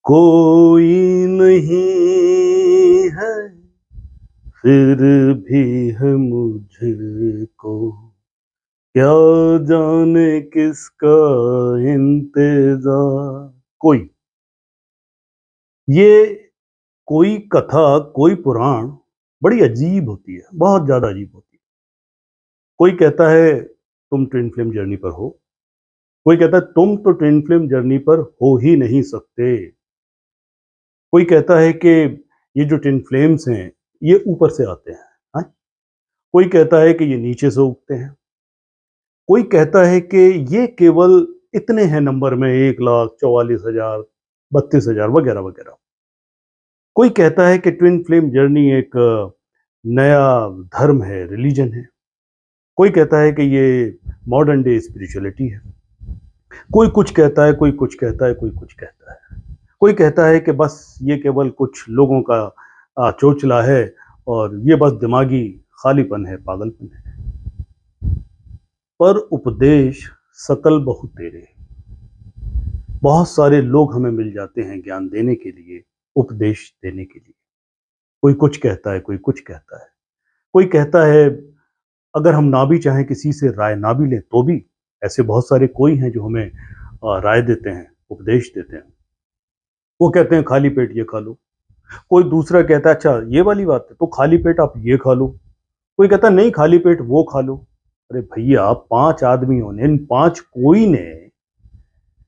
कोई नहीं है फिर भी है मुझको, क्या जाने किसका इंतजार। कोई, ये कोई कथा, कोई पुराण बड़ी अजीब होती है, बहुत ज्यादा अजीब होती है। कोई कहता है तुम ट्विन फ्लेम जर्नी पर हो, कोई कहता है तुम तो ट्विन फ्लेम जर्नी पर हो ही नहीं सकते। कोई कहता है कि ये जो ट्विन फ्लेम्स हैं ये ऊपर से आते हैं, हाँ? कोई कहता है कि ये नीचे से उगते हैं। कोई कहता है कि ये केवल इतने हैं नंबर में, 1,44,000, 32,000 वगैरह वगैरह। कोई कहता है कि ट्विन फ्लेम जर्नी एक नया धर्म है, रिलीजन है। कोई कहता है कि ये मॉडर्न डे स्पिरिचुअलिटी है। कोई कुछ कहता है, कोई कुछ कहता है, कोई कुछ कहता है। कोई कहता है कि बस ये केवल कुछ लोगों का चोचला है और ये बस दिमागी खालीपन है, पागलपन है। पर उपदेश सकल बहु तेरे। बहुत सारे लोग हमें मिल जाते हैं ज्ञान देने के लिए, उपदेश देने के लिए। कोई कुछ कहता है, कोई कुछ कहता है। कोई कहता है अगर हम ना भी चाहें, किसी से राय ना भी लें तो भी ऐसे बहुत सारे कोई हैं जो हमें राय देते हैं, उपदेश देते हैं। वो कहते हैं खाली पेट ये खा लो। कोई दूसरा कहता है अच्छा ये वाली बात है तो खाली पेट आप ये खा लो। कोई कहता है नहीं खाली पेट वो खा लो। अरे भैया, 5 आदमियों ने, इन 5 कोई ने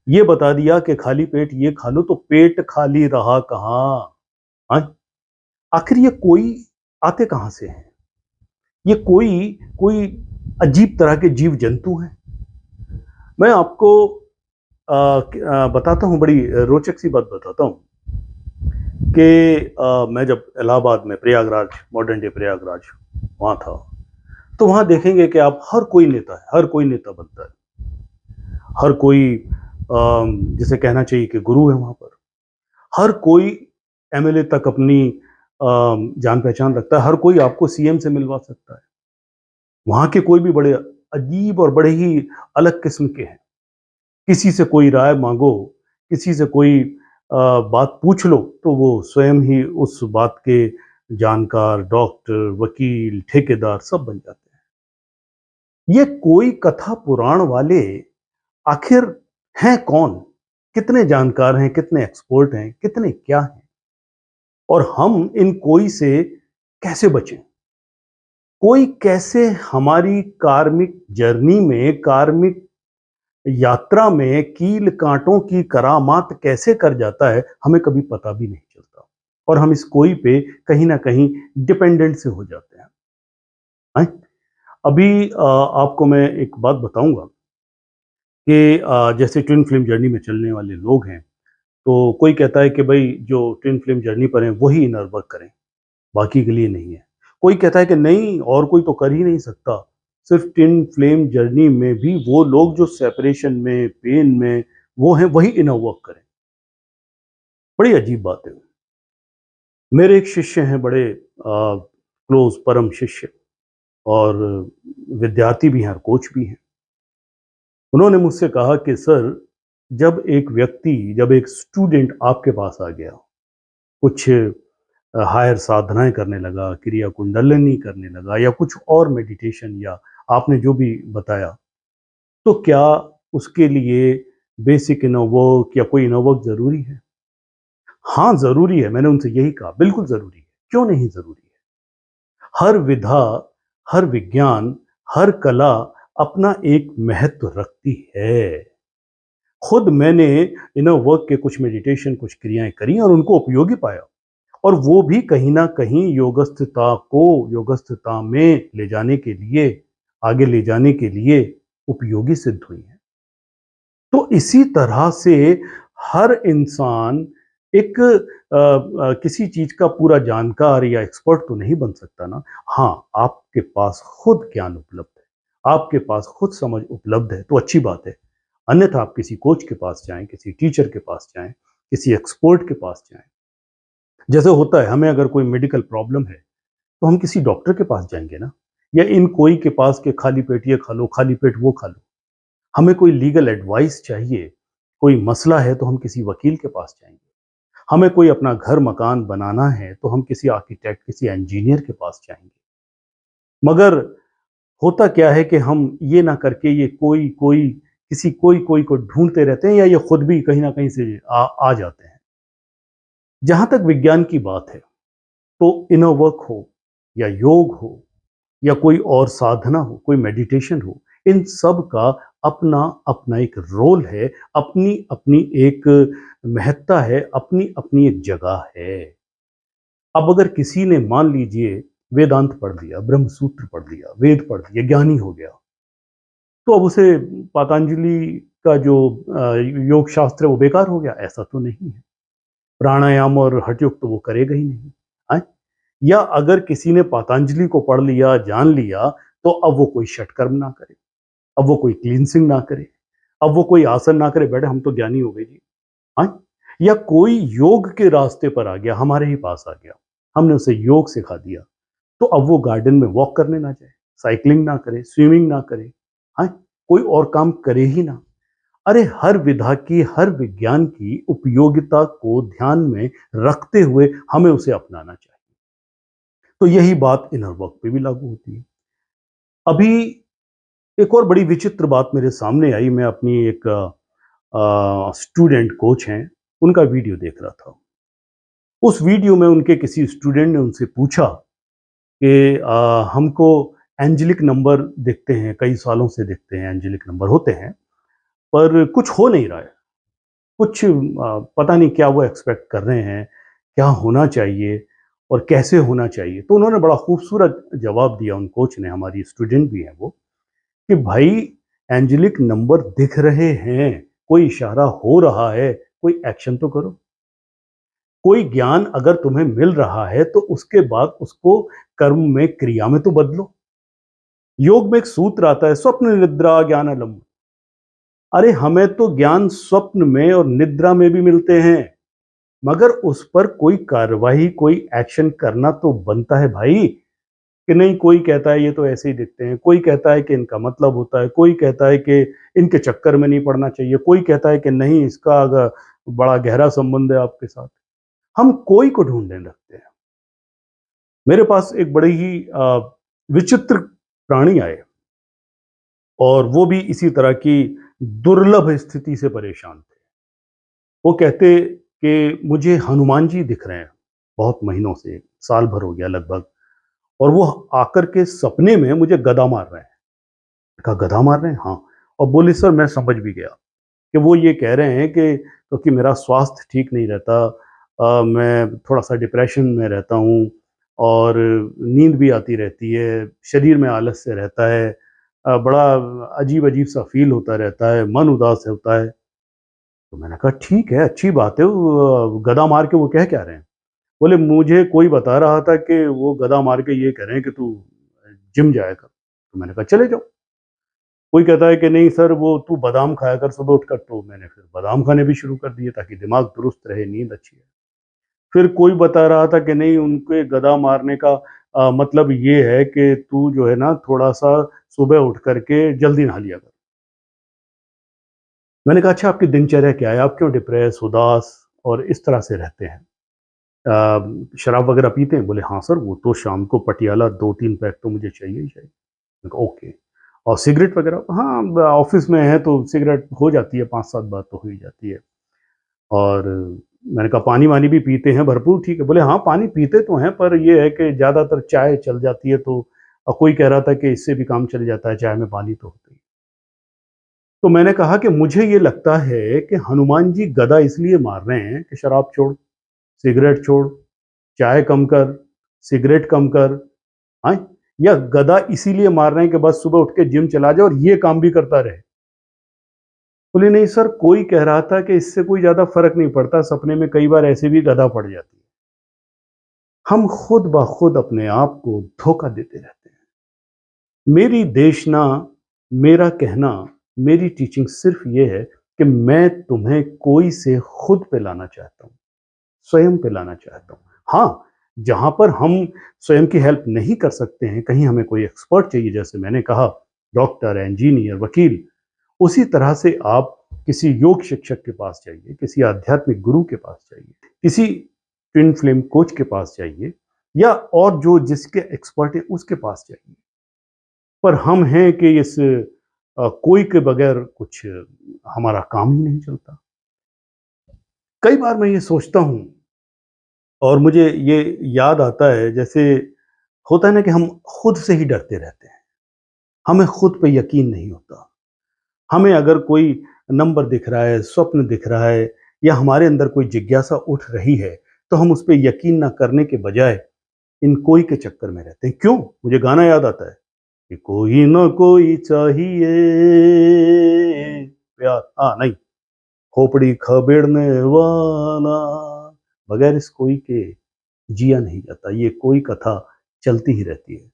ये बता दिया कि खाली पेट ये खा लो, तो पेट खाली रहा कहाँ? हाँ? आखिर ये कोई आते कहाँ से हैं? ये कोई कोई अजीब तरह के जीव जंतु हैं। मैं आपको बताता हूँ, बड़ी रोचक सी बात बताता हूँ कि मैं जब इलाहाबाद में प्रयागराज, मॉडर्न डे प्रयागराज वहाँ था, तो वहाँ देखेंगे कि आप हर कोई नेता है, हर कोई नेता बनता है। हर कोई जिसे कहना चाहिए कि गुरु है वहाँ पर। हर कोई एमएलए तक अपनी जान पहचान रखता है। हर कोई आपको सीएम से मिलवा सकता है। वहाँ के कोई भी बड़े अजीब और बड़े ही अलग किस्म के हैं। किसी से कोई राय माँगो, किसी से कोई बात पूछ लो, तो वो स्वयं ही उस बात के जानकार, डॉक्टर, वकील, ठेकेदार सब बन जाते हैं। ये कोई कथा पुराण वाले आखिर हैं कौन? कितने जानकार हैं, कितने एक्सपर्ट हैं, कितने क्या हैं? और हम इन कोई से कैसे बचें? कोई कैसे हमारी कार्मिक जर्नी में, कार्मिक यात्रा में कील कांटों की करामात कैसे कर जाता है, हमें कभी पता भी नहीं चलता। और हम इस कोई पे कहीं ना कहीं डिपेंडेंट से हो जाते हैं। अभी आपको मैं एक बात बताऊंगा कि जैसे ट्विन फ्लेम जर्नी में चलने वाले लोग हैं, तो कोई कहता है कि भाई जो ट्विन फ्लेम जर्नी पर हैं वही इनर वर्क करें, बाकी के लिए नहीं है। कोई कहता है कि नहीं, और कोई तो कर ही नहीं सकता, सिर्फ ट्विन फ्लेम जर्नी में भी वो लोग जो सेपरेशन में, पेन में वो हैं, वही इनर वर्क करें। बड़ी अजीब बात है। मेरे एक शिष्य हैं, बड़े क्लोज परम शिष्य, और विद्यार्थी भी हैं और कोच भी हैं। उन्होंने मुझसे कहा कि सर, जब एक व्यक्ति, जब एक स्टूडेंट आपके पास आ गया, कुछ हायर साधनाएं करने लगा, क्रिया कुंडलिनी करने लगा, या कुछ और मेडिटेशन, या आपने जो भी बताया, तो क्या उसके लिए बेसिक इनर वर्क या कोई इनर वर्क जरूरी है? हाँ जरूरी है, मैंने उनसे यही कहा, बिल्कुल जरूरी है। क्यों नहीं जरूरी है? हर विधा, हर विज्ञान, हर कला अपना एक महत्व रखती है। खुद मैंने इनर वर्क के कुछ मेडिटेशन, कुछ क्रियाएं करी और उनको उपयोगी पाया, और वो भी कहीं ना कहीं योगस्थता को योगस्थता में ले जाने के लिए, आगे ले जाने के लिए उपयोगी सिद्ध हुई है। तो इसी तरह से हर इंसान एक किसी चीज का पूरा जानकार या एक्सपर्ट तो नहीं बन सकता ना। हाँ, आपके पास खुद ज्ञान उपलब्ध है, आपके पास खुद समझ उपलब्ध है तो अच्छी बात है। अन्यथा आप किसी कोच के पास जाएं, किसी टीचर के पास जाएं, किसी एक्सपर्ट के पास जाएं। जैसे होता है, हमें अगर कोई मेडिकल प्रॉब्लम है तो हम किसी डॉक्टर के पास जाएंगे ना, या इन कोई के पास के खाली पेट ये खा लो, खाली पेट वो खा लो। हमें कोई लीगल एडवाइस चाहिए, कोई मसला है तो हम किसी वकील के पास जाएंगे। हमें कोई अपना घर मकान बनाना है तो हम किसी आर्किटेक्ट, किसी इंजीनियर के पास जाएंगे। मगर होता क्या है कि हम ये ना करके ये कोई कोई किसी कोई कोई को ढूंढते रहते हैं, या ये खुद भी कहीं ना कहीं से आ जाते हैं। जहां तक विज्ञान की बात है, तो इनर वर्क हो या योग हो या कोई और साधना हो, कोई मेडिटेशन हो, इन सब का अपना अपना एक रोल है, अपनी अपनी एक महत्ता है, अपनी अपनी एक जगह है। अब अगर किसी ने मान लीजिए वेदांत पढ़ लिया, ब्रह्म सूत्र पढ़ लिया, वेद पढ़ लिया, ज्ञानी हो गया, तो अब उसे पतंजलि का जो योग शास्त्र है वो बेकार हो गया? ऐसा तो नहीं है। प्राणायाम और हठ योग तो वो करेगा ही नहीं। है? या अगर किसी ने पतंजलि को पढ़ लिया, जान लिया, तो अब वो कोई षटकर्म ना करे, अब वो कोई क्लींसिंग ना करे, अब वो कोई आसन ना करे, बैठे हम तो ज्ञानी हो गए जी। हाँ? या कोई योग के रास्ते पर आ गया, हमारे ही पास आ गया, हमने उसे योग सिखा दिया, तो अब वो गार्डन में वॉक करने ना जाए, साइकिलिंग ना करे, स्विमिंग ना करे, हाँ? कोई और काम करे ही ना। अरे हर विधा की, हर विज्ञान की उपयोगिता को ध्यान में रखते हुए हमें उसे अपनाना चाहिए। तो यही बात इनर वर्क पे भी लागू होती है। अभी एक और बड़ी विचित्र बात मेरे सामने आई। मैं अपनी एक स्टूडेंट कोच हैं, उनका वीडियो देख रहा था। उस वीडियो में उनके किसी स्टूडेंट ने उनसे पूछा कि हमको एंजेलिक नंबर दिखते हैं, कई सालों से दिखते हैं, एंजेलिक नंबर होते हैं, पर कुछ हो नहीं रहा है। कुछ पता नहीं क्या वो एक्सपेक्ट कर रहे हैं, क्या होना चाहिए और कैसे होना चाहिए। तो उन्होंने बड़ा खूबसूरत जवाब दिया, उन कोच ने, हमारी स्टूडेंट भी हैं वो, कि भाई एंजेलिक नंबर दिख रहे हैं, कोई इशारा हो रहा है, कोई एक्शन तो करो। कोई ज्ञान अगर तुम्हें मिल रहा है तो उसके बाद उसको कर्म में, क्रिया में तो बदलो। योग में एक सूत्र आता है, स्वप्न निद्रा ज्ञानलम। अरे हमें तो ज्ञान स्वप्न में और निद्रा में भी मिलते हैं, मगर उस पर कोई कार्रवाई, कोई एक्शन करना तो बनता है भाई। कि नहीं, कोई कहता है ये तो ऐसे ही दिखते हैं, कोई कहता है कि इनका मतलब होता है, कोई कहता है कि इनके चक्कर में नहीं पड़ना चाहिए, कोई कहता है कि नहीं, इसका अगर बड़ा गहरा संबंध है आपके साथ। हम कोई को ढूंढने लगते हैं। मेरे पास एक बड़े ही विचित्र प्राणी आए, और वो भी इसी तरह की दुर्लभ स्थिति से परेशान थे। वो कहते कि मुझे हनुमान जी दिख रहे हैं बहुत महीनों से, साल भर हो गया लगभग, और वो आकर के सपने में मुझे गदा मार रहे हैं। कहा गधा मार रहे हैं? हाँ। और बोले सर मैं समझ भी गया कि वो ये कह रहे हैं कि क्योंकि मेरा स्वास्थ्य ठीक नहीं रहता, मैं थोड़ा सा डिप्रेशन में रहता हूँ, और नींद भी आती रहती है, शरीर में आलस्य रहता है, बड़ा अजीब अजीब सा फील होता रहता है, मन उदास होता है। तो मैंने कहा ठीक है, अच्छी बात है, वो गदा मार के वो कह क्या रहे हैं? बोले मुझे कोई बता रहा था कि वो गदा मार के ये कह रहे हैं कि तू जिम जाया कर। तो मैंने कहा चले जाओ। कोई कहता है कि नहीं सर वो तू बादाम खाया कर सुबह उठकर, तो मैंने फिर बादाम खाने भी शुरू कर दिए ताकि दिमाग दुरुस्त रहे, नींद अच्छी है। फिर कोई बता रहा था कि नहीं, उनके गदा मारने का मतलब ये है कि तू जो है ना थोड़ा सा सुबह उठ करके जल्दी नहा लिया कर। मैंने कहा अच्छा आपकी दिनचर्या क्या है, आप क्यों डिप्रेस, उदास और इस तरह से रहते हैं? शराब वगैरह पीते हैं? बोले हाँ सर, वो तो शाम को पटियाला 2-3 पैक तो मुझे चाहिए ही चाहिए। मैंने कहा ओके। और सिगरेट वगैरह? हाँ, ऑफिस में है तो सिगरेट हो जाती है, 5-7 बार तो हो ही जाती है। और मैंने कहा पानी वानी भी पीते हैं भरपूर? ठीक है। बोले हाँ पानी पीते तो हैं, पर ये है कि ज़्यादातर चाय चल जाती है, तो कोई कह रहा था कि इससे भी काम चल जाता है, चाय में पानी तो होता ही। तो मैंने कहा कि मुझे ये लगता है कि हनुमान जी गदा इसलिए मार रहे हैं कि शराब छोड़, सिगरेट छोड़, चाय कम कर, सिगरेट कम कर, हाँ? या गदा इसीलिए मार रहे हैं कि बस सुबह उठ के जिम चला जाए और ये काम भी करता रहे? बोले नहीं सर, कोई कह रहा था कि इससे कोई ज्यादा फर्क नहीं पड़ता, सपने में कई बार ऐसे भी गदा पड़ जाती है। हम खुद ब खुद अपने आप को धोखा देते रहते हैं। मेरी देशना, मेरा कहना, मेरी टीचिंग सिर्फ ये है कि मैं तुम्हें कोई से खुद पे लाना चाहता हूं, स्वयं पे लाना चाहता हूं। हाँ, जहां पर हम स्वयं की हेल्प नहीं कर सकते हैं, कहीं हमें कोई एक्सपर्ट चाहिए, जैसे मैंने कहा डॉक्टर, इंजीनियर, वकील, उसी तरह से आप किसी योग शिक्षक के पास जाइए, किसी आध्यात्मिक गुरु के पास जाइए, किसी ट्विन फ्लेम कोच के पास जाइए, या और जो जिसके एक्सपर्ट है उसके पास जाइए। पर हम हैं कि इस कोई के बगैर कुछ हमारा काम ही नहीं चलता। कई बार मैं ये सोचता हूँ और मुझे ये याद आता है, जैसे होता है ना कि हम खुद से ही डरते रहते हैं। हमें खुद पे यकीन नहीं होता। हमें अगर कोई नंबर दिख रहा है, स्वप्न दिख रहा है, या हमारे अंदर कोई जिज्ञासा उठ रही है, तो हम उस पे यकीन ना करने के बजाय इन कोई के चक्कर में रहते हैं। क्यों? मुझे गाना याद आता है कि कोई ना कोई चाहिए प्यार, हाँ नहीं, खोपड़ी खबेड़ने वाला, बगैर इस कोई के जिया नहीं जाता। ये कोई कथा चलती ही रहती है।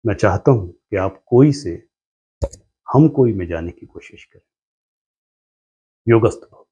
मैं चाहता हूँ कि आप कोई से हम कोई में जाने की कोशिश करें। योगस्थ भव।